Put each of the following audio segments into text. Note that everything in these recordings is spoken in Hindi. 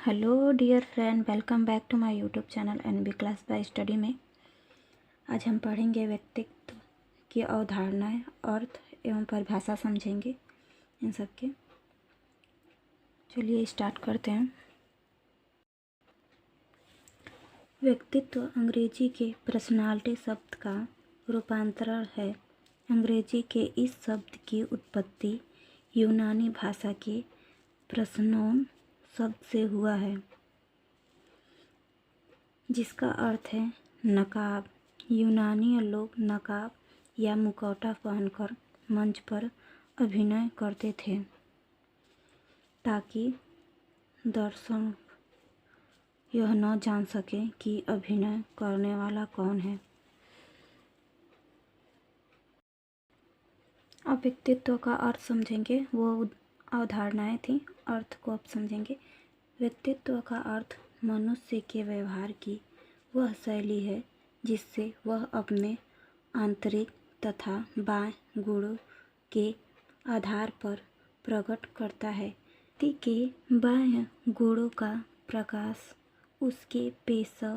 Hello dear friend, welcome back to my YouTube channel NB class by study में। आज हम पढ़ेंगे व्यक्तित्व की अवधारणाएं, अर्थ एवं परिभाषा समझेंगे इन सब के। चलिए स्टार्ट करते हैं। व्यक्तित्व अंग्रेजी के पर्सनालिटी शब्द का रूपांतरण है। अंग्रेजी के इस शब्द की उत्पत्ति यूनानी भाषा के प्रसनोन शब्द से हुआ है, जिसका अर्थ है नकाब। यूनानी लोग नकाब या मुखौटा पहनकर मंच पर अभिनय करते थे ताकि दर्शक यह न जान सके कि अभिनय करने वाला कौन है। अब व्यक्तित्व का अर्थ समझेंगे, वो अवधारणाएं थी, अर्थ को अब समझेंगे। व्यक्तित्व का अर्थ मनुष्य के व्यवहार की वह शैली है जिससे वह अपने आंतरिक तथा बाह्य गुणों के आधार पर प्रकट करता है। व्यक्ति के बाह्य गुणों का प्रकाश उसके पेशा,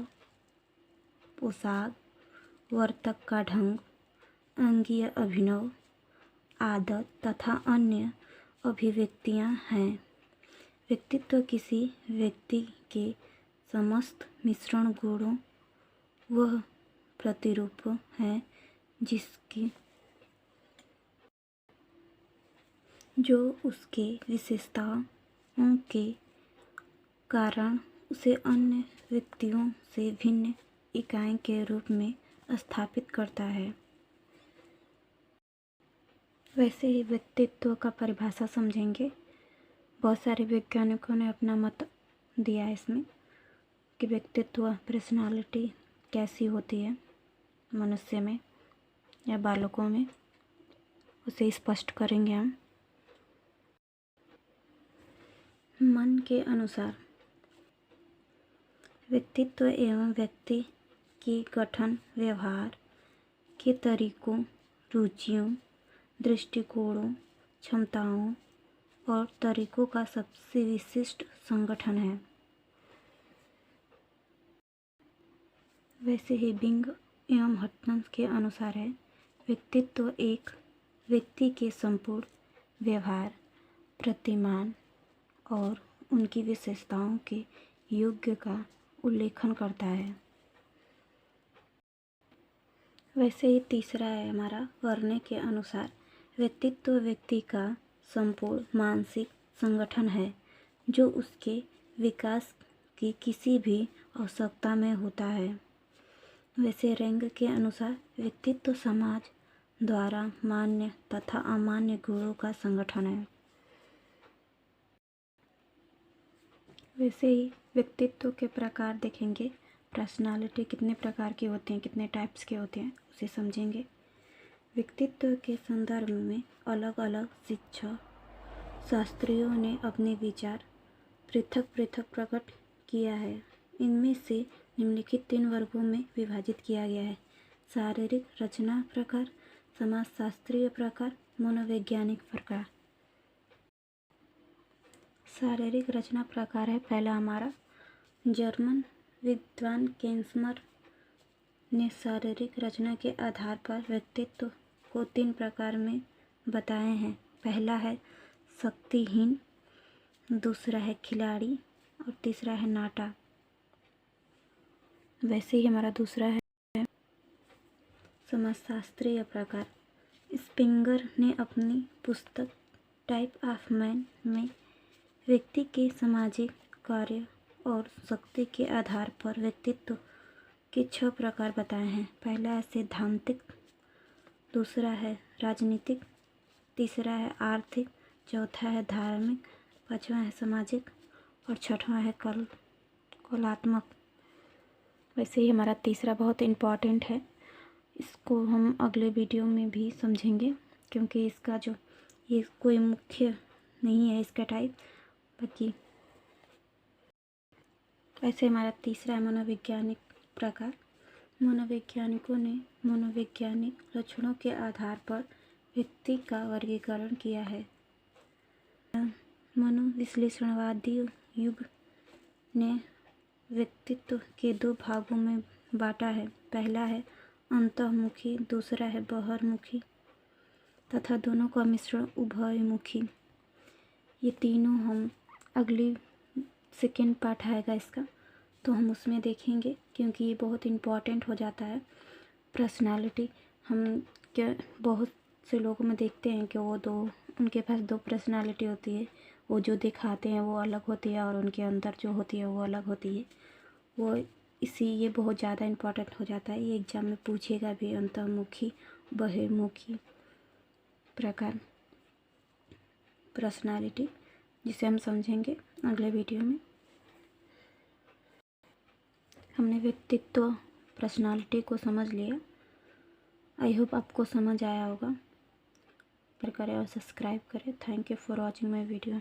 पोशाक, वर्तक का ढंग, अंगीय अभिनव, आदत तथा अन्य अभिव्यक्तियां हैं। व्यक्तित्व किसी व्यक्ति के समस्त मिश्रण गुणों वह प्रतिरूप है जो उसके विशेषताओं के कारण उसे अन्य व्यक्तियों से भिन्न इकाई के रूप में स्थापित करता है। वैसे ही व्यक्तित्व का परिभाषा समझेंगे। बहुत सारे वैज्ञानिकों ने अपना मत दिया है इसमें कि व्यक्तित्व पर्सनालिटी कैसी होती है मनुष्य में या बालकों में, उसे स्पष्ट करेंगे हम। मन के अनुसार व्यक्तित्व एवं व्यक्ति की गठन व्यवहार के तरीकों, रुचियों, दृष्टिकोणों, क्षमताओं और तरीकों का सबसे विशिष्ट संगठन है। वैसे ही बिंग एवं हटन्स के अनुसार है व्यक्तित्व एक व्यक्ति के संपूर्ण व्यवहार, प्रतिमान और उनकी विशेषताओं के योग्य का उल्लेखन करता है। वैसे ही तीसरा है हमारा वर्ने के अनुसार व्यक्तित्व व्यक्ति का संपूर्ण मानसिक संगठन है जो उसके विकास की किसी भी आवश्यकता में होता है। वैसे रेंग के अनुसार व्यक्तित्व समाज द्वारा मान्य तथा अमान्य गुणों का संगठन है। वैसे ही व्यक्तित्व के प्रकार देखेंगे। पर्सनालिटी कितने प्रकार की होती हैं, कितने टाइप्स के होते हैं, उसे समझेंगे। व्यक्तित्व के संदर्भ में अलग अलग शिक्षा शास्त्रियों ने अपने विचार पृथक पृथक प्रकट किया है। इनमें से निम्नलिखित 3 वर्गों में विभाजित किया गया है: शारीरिक रचना प्रकार, समाजशास्त्रीय प्रकार, मनोवैज्ञानिक प्रकार। शारीरिक रचना प्रकार है पहला हमारा। जर्मन विद्वान केंसमर ने शारीरिक रचना के आधार पर व्यक्तित्व को 3 प्रकार में बताए हैं। पहला है शक्तिहीन, दूसरा है खिलाड़ी और तीसरा है नाटा। वैसे ही हमारा दूसरा है समाजशास्त्रीय प्रकार। स्पिंगर ने अपनी पुस्तक टाइप ऑफ मैन में व्यक्ति के सामाजिक कार्य और शक्ति के आधार पर व्यक्तित्व के 6 प्रकार बताए हैं। पहला है सैद्धांतिक, दूसरा है राजनीतिक, तीसरा है आर्थिक, चौथा है धार्मिक, पांचवा है सामाजिक और छठवां है कलात्मक। वैसे ही हमारा तीसरा बहुत इम्पॉर्टेंट है, इसको हम अगले वीडियो में भी समझेंगे क्योंकि इसका जो ये कोई मुख्य नहीं है इसका टाइप, बाकी वैसे हमारा तीसरा है मनोवैज्ञानिक प्रकार। मनोवैज्ञानिकों ने मनोवैज्ञानिक लक्षणों के आधार पर व्यक्ति का वर्गीकरण किया है। मनोविश्लेषणवादी युग ने व्यक्तित्व के दो भागों में बांटा है। पहला है अंतर्मुखी, दूसरा है बहिर्मुखी तथा दोनों का मिश्रण उभयमुखी। ये तीनों हम अगली सेकेंड पार्ट आएगा इसका, तो हम उसमें देखेंगे, क्योंकि ये बहुत इम्पॉर्टेंट हो जाता है। पर्सनालिटी हम क्या बहुत से लोगों में देखते हैं कि वो उनके पास दो पर्सनालिटी होती है। वो जो दिखाते हैं वो अलग होती है और उनके अंदर जो होती है वो अलग होती है। ये बहुत ज़्यादा इम्पॉर्टेंट हो जाता है। ये एग्ज़ाम में पूछेगा भी, अंतर्मुखी बहिर्मुखी प्रकार पर्सनालिटी, जिसे हम समझेंगे अगले वीडियो में। हमने व्यक्तित्व पर्सनालिटी को समझ लिया। आई होप आपको समझ आया होगा। करें और सब्सक्राइब करें। Thank you for watching my video.